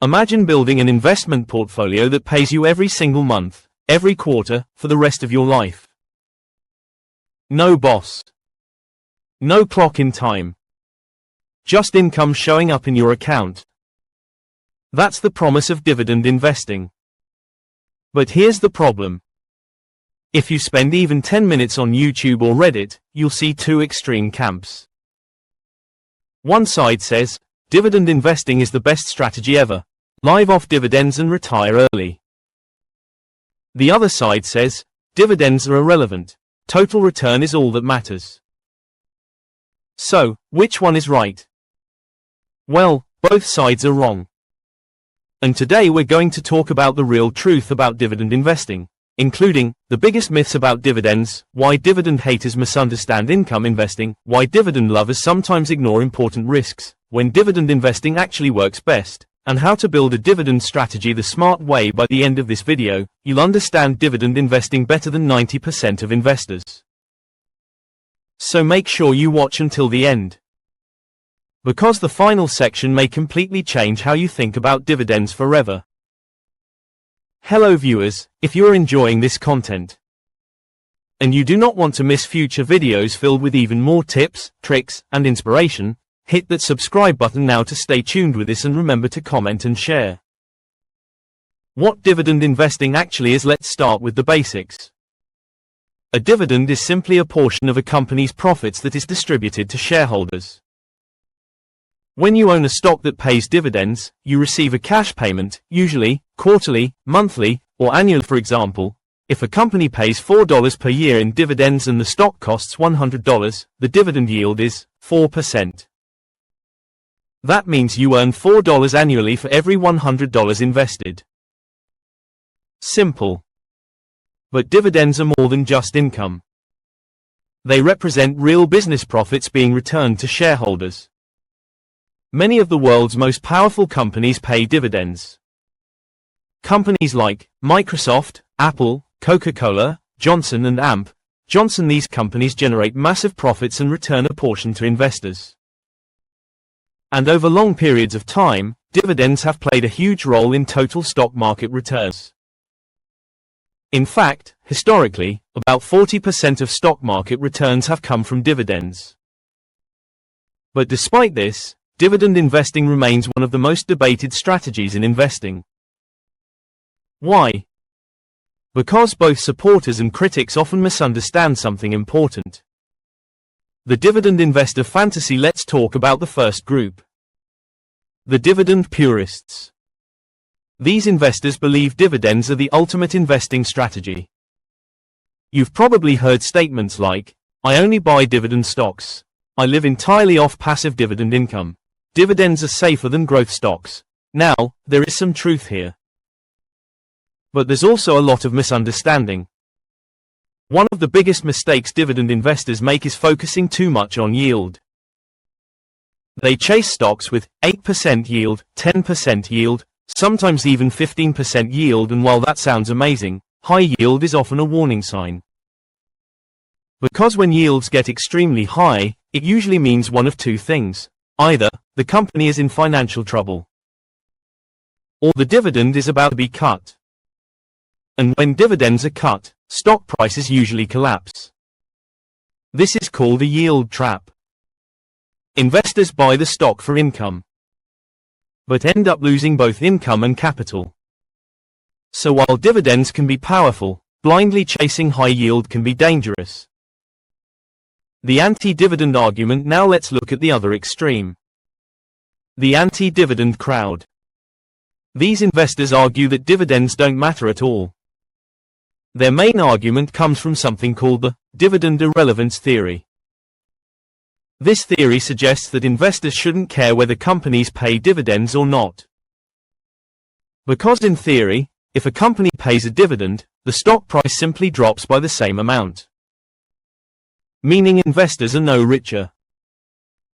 Imagine building an investment portfolio that pays you every single month, every quarter, for the rest of your life. No boss. No clock in time. Just income showing up in your account. That's the promise of dividend investing. But here's the problem. If you spend even 10 minutes on YouTube or Reddit, you'll see two extreme camps. One side says, dividend investing is the best strategy ever. Live off dividends and retire early. The other side says, dividends are irrelevant. Total return is all that matters. So, which one is right? Well, both sides are wrong. And today we're going to talk about the real truth about dividend investing, including the biggest myths about dividends, why dividend haters misunderstand income investing, why dividend lovers sometimes ignore important risks, when dividend investing actually works best, and how to build a dividend strategy the smart way. By the end of this video, you'll understand dividend investing better than 90% of investors. So make sure you watch until the end, because the final section may completely change how you think about dividends forever. Hello viewers, if you're enjoying this content, and you do not want to miss future videos filled with even more tips, tricks, and inspiration, hit that subscribe button now to stay tuned with this, and remember to comment and share. What dividend investing actually is? Let's start with the basics. A dividend is simply a portion of a company's profits that is distributed to shareholders. When you own a stock that pays dividends, you receive a cash payment, usually quarterly, monthly, or annual. For example, if a company pays $4 per year in dividends and the stock costs $100, the dividend yield is 4%. That means you earn $4 annually for every $100 invested. Simple. But dividends are more than just income. They represent real business profits being returned to shareholders. Many of the world's most powerful companies pay dividends. Companies like Microsoft, Apple, Coca-Cola, Johnson & Johnson. These companies generate massive profits and return a portion to investors. And over long periods of time, dividends have played a huge role in total stock market returns. In fact, historically, about 40% of stock market returns have come from dividends. But despite this, dividend investing remains one of the most debated strategies in investing. Why? Because both supporters and critics often misunderstand something important. The dividend investor fantasy. Let's talk about the first group. The dividend purists. These investors believe dividends are the ultimate investing strategy. You've probably heard statements like, I only buy dividend stocks. I live entirely off passive dividend income. Dividends are safer than growth stocks. Now, there is some truth here. But there's also a lot of misunderstanding. One of the biggest mistakes dividend investors make is focusing too much on yield. They chase stocks with 8% yield, 10% yield, sometimes even 15% yield, and while that sounds amazing, high yield is often a warning sign. Because when yields get extremely high, it usually means one of two things. Either the company is in financial trouble, or the dividend is about to be cut. And when dividends are cut, stock prices usually collapse. This is called a yield trap. Investors buy the stock for income, but end up losing both income and capital. So while dividends can be powerful, blindly chasing high yield can be dangerous. The anti-dividend argument. Now let's look at the other extreme. The anti-dividend crowd. These investors argue that dividends don't matter at all. Their main argument comes from something called the dividend irrelevance theory. This theory suggests that investors shouldn't care whether companies pay dividends or not. Because in theory, if a company pays a dividend, the stock price simply drops by the same amount. Meaning investors are no richer.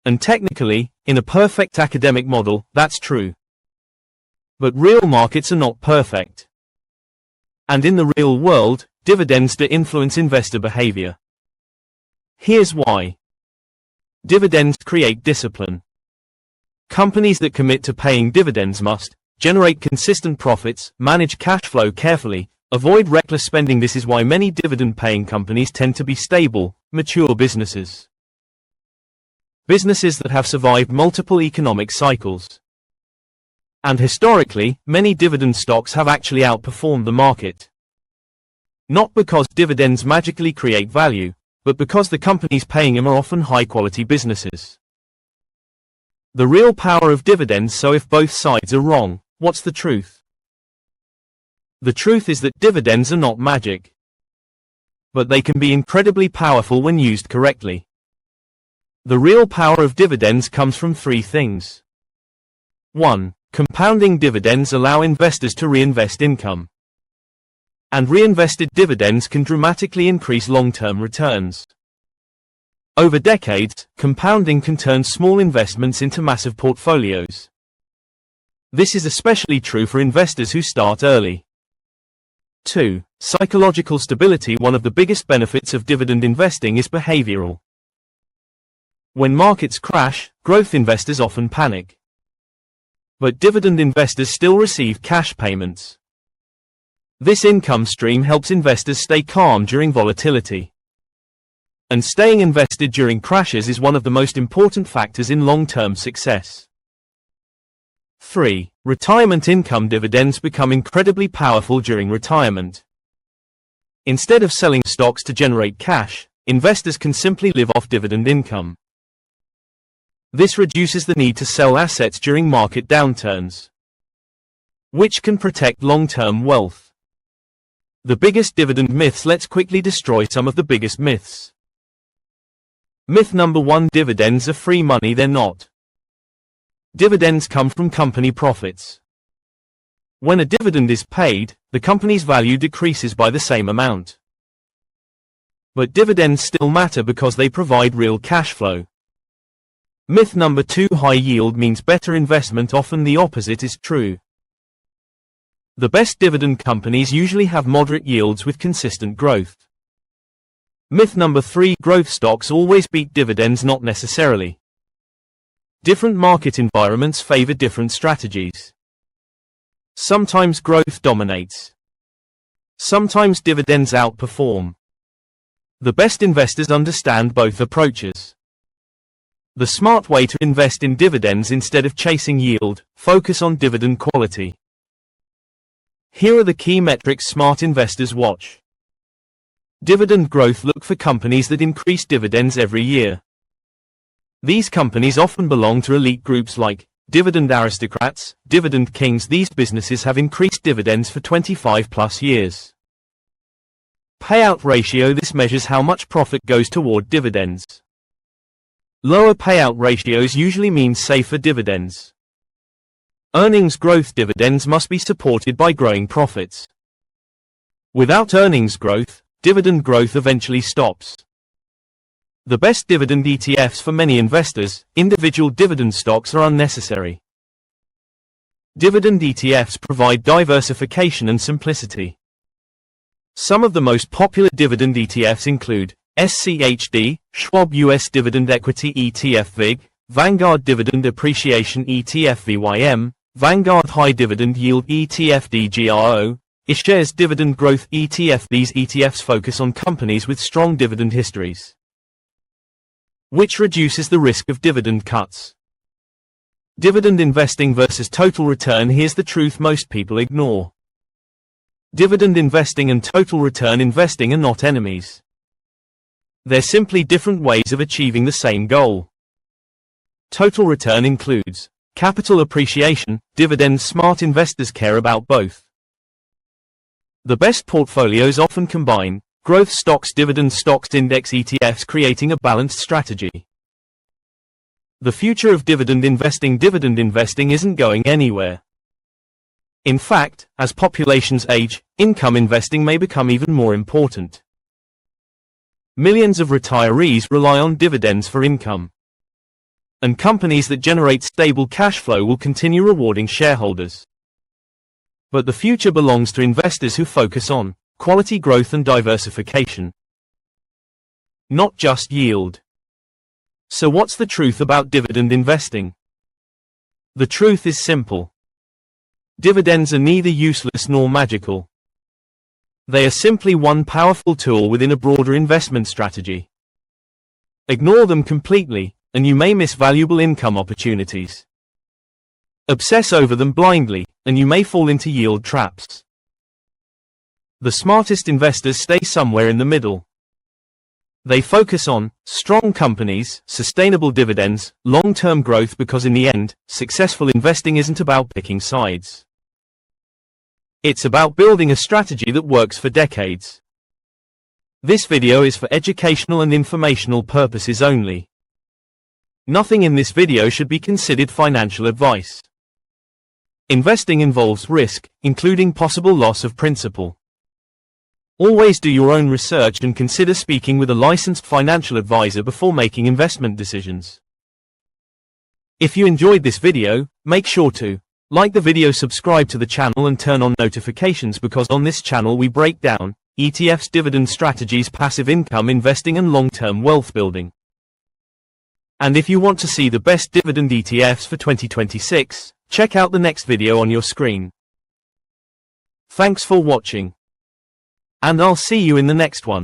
And technically, in a perfect academic model, that's true. But real markets are not perfect. And in the real world, dividends do influence investor behavior. Here's why. Dividends create discipline. Companies that commit to paying dividends must generate consistent profits, manage cash flow carefully, avoid reckless spending. This is why many dividend-paying companies tend to be stable, mature businesses. Businesses that have survived multiple economic cycles. And historically, many dividend stocks have actually outperformed the market. Not because dividends magically create value, but because the companies paying them are often high-quality businesses. The real power of dividends. So if both sides are wrong, what's the truth? The truth is that dividends are not magic. But they can be incredibly powerful when used correctly. The real power of dividends comes from three things. 1. Compounding dividends allow investors to reinvest income. And reinvested dividends can dramatically increase long-term returns. Over decades, compounding can turn small investments into massive portfolios. This is especially true for investors who start early. 2. Psychological stability. One of the biggest benefits of dividend investing is behavioral. When markets crash, growth investors often panic. But dividend investors still receive cash payments. This income stream helps investors stay calm during volatility. And staying invested during crashes is one of the most important factors in long-term success. 3. Retirement income. Dividends become incredibly powerful during retirement. Instead of selling stocks to generate cash, investors can simply live off dividend income. This reduces the need to sell assets during market downturns, which can protect long-term wealth. The biggest dividend myths. Let's quickly destroy some of the biggest myths. Myth number 1. Dividends are free money. They're not. Dividends come from company profits. When a dividend is paid, the company's value decreases by the same amount. But dividends still matter because they provide real cash flow. Myth number 2. High yield means better investment. Often the opposite is true. The best dividend companies usually have moderate yields with consistent growth. Myth number 3. Growth stocks always beat dividends. Not necessarily. Different market environments favor different strategies. Sometimes growth dominates. Sometimes dividends outperform. The best investors understand both approaches. The smart way to invest in dividends instead of chasing yield, focus on dividend quality. Here are the key metrics smart investors watch. Dividend growth. Look for companies that increase dividends every year. These companies often belong to elite groups like dividend aristocrats, dividend kings. These businesses have increased dividends for 25+ years. Payout ratio. This measures how much profit goes toward dividends. Lower payout ratios usually mean safer dividends. Earnings growth. Dividends must be supported by growing profits. Without earnings growth, dividend growth eventually stops. The best dividend ETFs. For many investors, individual dividend stocks are unnecessary. Dividend ETFs provide diversification and simplicity. Some of the most popular dividend ETFs include SCHD, Schwab US Dividend Equity ETF VIG, Vanguard Dividend Appreciation ETF VYM, Vanguard High Dividend Yield ETF DGRO, iShares Dividend Growth ETF. These ETFs focus on companies with strong dividend histories, which reduces the risk of dividend cuts. Dividend investing versus total return. Here's the truth most people ignore. Dividend investing and total return investing are not enemies. They're simply different ways of achieving the same goal. Total return includes capital appreciation, dividends. Smart investors care about both. The best portfolios often combine growth stocks, dividend stocks, index ETFs, creating a balanced strategy. The future of dividend investing isn't going anywhere. In fact, as populations age, income investing may become even more important. Millions of retirees rely on dividends for income. And companies that generate stable cash flow will continue rewarding shareholders. But the future belongs to investors who focus on quality growth and diversification, not just yield. So what's the truth about dividend investing? The truth is simple. dividends are neither useless nor magical. They are simply one powerful tool within a broader investment strategy. Ignore them completely, and you may miss valuable income opportunities. Obsess over them blindly, and you may fall into yield traps. The smartest investors stay somewhere in the middle. They focus on strong companies, sustainable dividends, long-term growth, because in the end, successful investing isn't about picking sides. It's about building a strategy that works for decades. This video is for educational and informational purposes only. Nothing in this video should be considered financial advice. Investing involves risk, including possible loss of principal. Always do your own research and consider speaking with a licensed financial advisor before making investment decisions. If you enjoyed this video, make sure to like the video, subscribe to the channel and turn on notifications, because on this channel we break down ETFs, dividend strategies, passive income investing and long-term wealth building. And if you want to see the best dividend ETFs for 2026, check out the next video on your screen. Thanks for watching. And I'll see you in the next one.